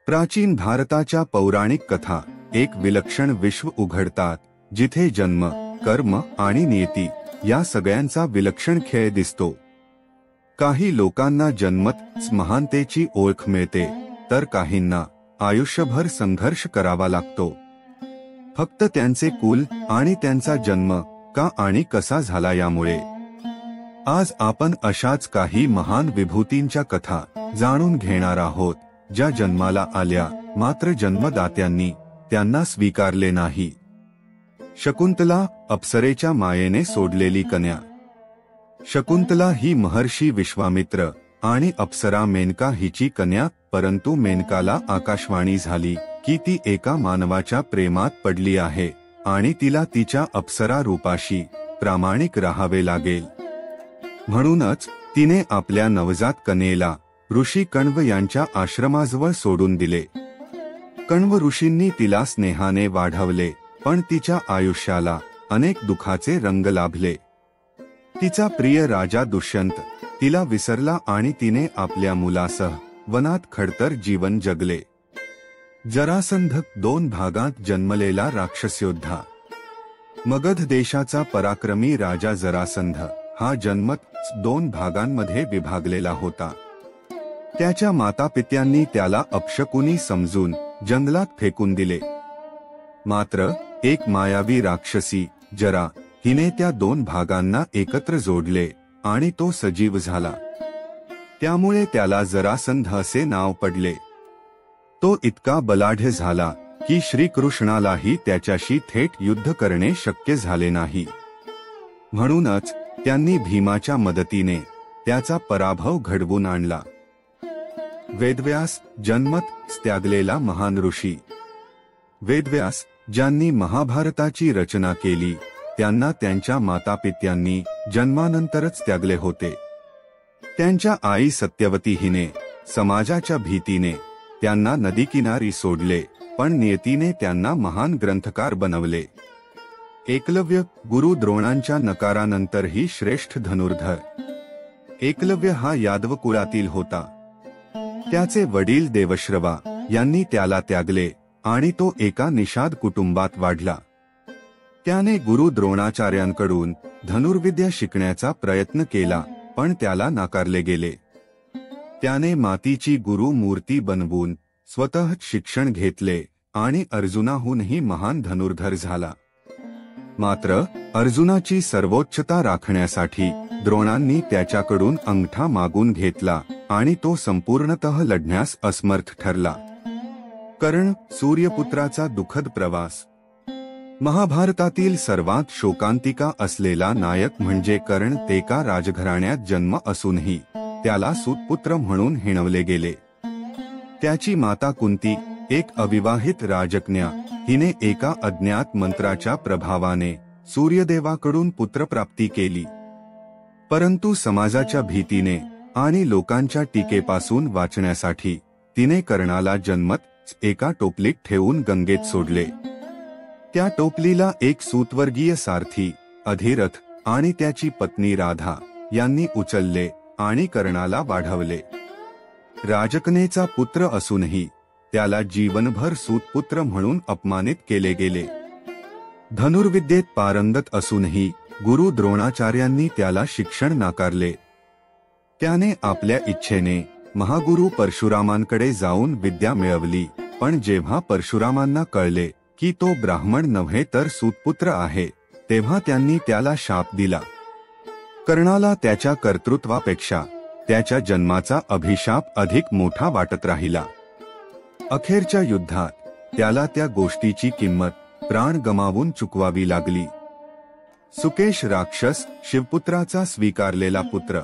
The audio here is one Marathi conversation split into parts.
प्राचीन भारताच्या पौराणिक कथा एक विलक्षण विश्व उघडतात, जिथे जन्म, कर्म आणि नियती या सगळ्यांचा विलक्षण खेळ दिसतो. काही लोकांना जन्मतच महानतेची ओळख मिळते, तर काहींना आयुष्यभर संघर्ष करावा लागतो. फक्त त्यांचे कुल आणि त्यांचा जन्म का आणि कसा झाला यामुळे. आज आपण अशाच काही महान विभूतींच्या कथा जाणून घेणार आहोत, ज्या जन्माला आल्या मात्र जन्मदात्यांनी त्यांना स्वीकारले नाही. शकुंतला, अप्सरेच्या मायेने सोडलेली कन्या. शकुंतला ही महर्षी विश्वामित्र आणि अप्सरा मेनका हिची कन्या, परंतु मेनकाला आकाशवाणी झाली की ती एका मानवाच्या प्रेमात पडली आहे आणि तिला तिच्या अप्सरा रूपाशी प्रामाणिक राहावे लागेल. म्हणूनच तिने आपल्या नवजात कन्येला ऋषी कण्व यांच्या आश्रमाजवळ सोडून दिले. कण्व ऋषींनी तिला स्नेहाने वाढवले, पण तिच्या आयुष्याला अनेक दुखाचे रंग लाभले. तिचा प्रिय राजा दुष्यंत तिला विसरला आणि तिने आपल्या मुलासह वनात खडतर जीवन जगले. जरासंध 2 भागात जन्मलेला राक्षसयोद्धा. मगध देशाचा पराक्रमी राजा जरासंध हा जन्मतच 2 भागांमध्ये विभागलेला होता. त्याच्या मातापित्यांनी त्याला अपशकुनी समजून जंगलात फेकून दिले. मात्र एक मायावी राक्षसी जरा हिने त्या 2 भागांना एकत्र जोडले आणि तो सजीव झाला. त्यामुळे त्याला जरासंध असे नाव पडले. तो इतका बलाढ्य झाला की श्रीकृष्णालाही त्याच्याशी थेट युद्ध करणे शक्य झाले नाही. म्हणूनच त्यांनी भीमाच्या मदतीने त्याचा पराभव घडवून आणला. वेदव्यास, जन्मतच त्यागलेला महान ऋषी. वेदव्यास, ज्यांनी महाभारताची रचना केली, त्यांना त्यांच्या मातापित्यांनी जन्मानंतरच त्यागले होते. त्यांच्या आई सत्यवती हिने समाजाच्या भीतीने त्यांना नदीकिनारी सोडले, पण नियतीने त्यांना महान ग्रंथकार बनवले. एकलव्य, गुरु द्रोणांच्या नकारानंतरही श्रेष्ठ धनुर्धर. एकलव्य हा यादव कुळातील होता. त्याचे वडील देवश्रवा यांनी त्याला त्यागले आणि तो एका निषाद कुटुंबात वाढला. त्याने गुरु द्रोणाचार्यांकडून धनुर्विद्या शिकण्याचा प्रयत्न केला, पण त्याला नाकारले गेले. त्याने मातीची गुरु मूर्ती बनवून स्वतः शिक्षण घेतले आणि अर्जुनाहूनही महान धनुर्धर झाला. मात्र अर्जुनाची सर्वोच्चता राखण्यासाठी द्रोणांनी त्याच्याकडून अंगठा मागून घेतला आणि तो संपूर्णतः लढण्यास असमर्थ ठरला. कर्ण, सूर्यपुत्राचा दुःखद प्रवास. महाभारतातील सर्वात शोकांतिका असलेला नायक म्हणजे कर्ण. एका राजघराण्यात जन्म असूनही त्याला सूतपुत्र म्हणून हिणवले गेले. त्याची माता कुंती, एक अविवाहित राजकन्या, हिने एका अज्ञात मंत्राच्या प्रभावाने सूर्यदेवाकडून पुत्रप्राप्ती केली. परंतु समाजाच्या भीतीने आणि लोकांच्या टीकेपासून वाचण्यासाठी तिने कर्णाला जन्मतच एका टोपलीत ठेवून गंगेत सोडले. त्या टोपलीला एक सूतवर्गीय सारथी अधिरथ आणि त्याची पत्नी राधा यांनी उचलले आणि कर्णाला वाढवले. राजकन्येचा पुत्र असूनही त्याला जीवनभर सूतपुत्र म्हणून अपमानित केले गेले. धनुर्विद्येत पारंगत असूनही गुरु द्रोणाचार्यांनी त्याला शिक्षण नाकारले. त्याने आपल्या इच्छेने महागुरु परशुरामांकडे जाऊन विद्या मिळवली, पण जेव्हा परशुरामांना कळले की तो ब्राह्मण नव्हे तर सूतपुत्र आहे, तेव्हा त्यांनी त्याला शाप दिला. कर्णाला त्याच्या कर्तृत्वापेक्षा त्याच्या जन्माचा अभिशाप अधिक मोठा वाटत राहिला. अखेरच्या युद्धात त्याला त्या गोष्टीची किंमत प्राण गमावून चुकवावी लागली. सुकेश राक्षस, शिवपुत्राचा स्वीकारलेला पुत्र.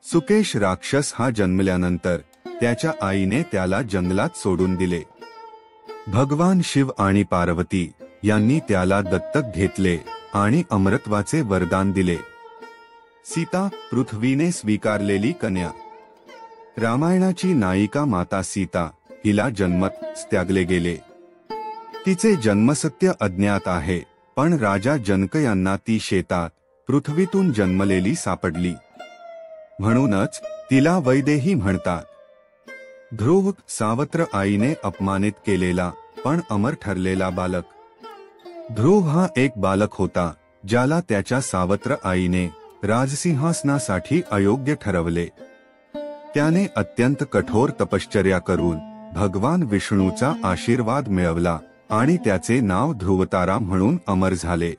सुकेश राक्षस हा जन्मल्यानंतर त्याच्या आईने त्याला जंगलात सोडून दिले. भगवान शिव आणि पार्वती यांनी त्याला दत्तक घेतले आणि अमरत्वाचे वरदान दिले. सीता, पृथ्वीने स्वीकारलेली कन्या. रामायणाची नायिका माता सीता हिला जन्मतच त्यागले गेले. तिचे जन्मसत्य अज्ञात आहे, पण राजा जनक यांना ती शेतात पृथ्वीतून जन्मलेली सापडली. म्हणूनच तिला वैदेही म्हणतात. ध्रुव सावत्र आईने अपमानित केलेला पण अमर ठरलेला बालक. ध्रुव हा एक बालक होता ज्याला त्याच्या सावत्र आईने राजसिंहासनासाठी अयोग्य ठरवले. त्याने अत्यंत कठोर तपश्चर्या करून भगवान विष्णूचा आशीर्वाद मिळवला आणि त्याचे नाव ध्रुवतारा म्हणून अमर झाले.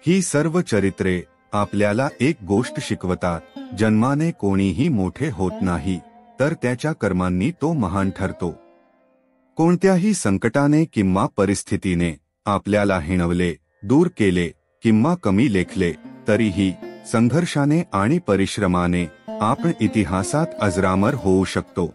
ही सर्व चरित्रे आपल्याला एक गोष्ट शिकवतात, जन्माने कोणीही मोठे होत नाही, तर त्याच्या कर्मांनी तो महान ठरतो. कोणत्याही संकटाने किंवा परिस्थितीने आपल्याला हिणवले, दूर केले किंवा कमी लेखले, तरीही संघर्षाने आणि परिश्रमाने आपण इतिहासात अजरामर होऊ शकतो.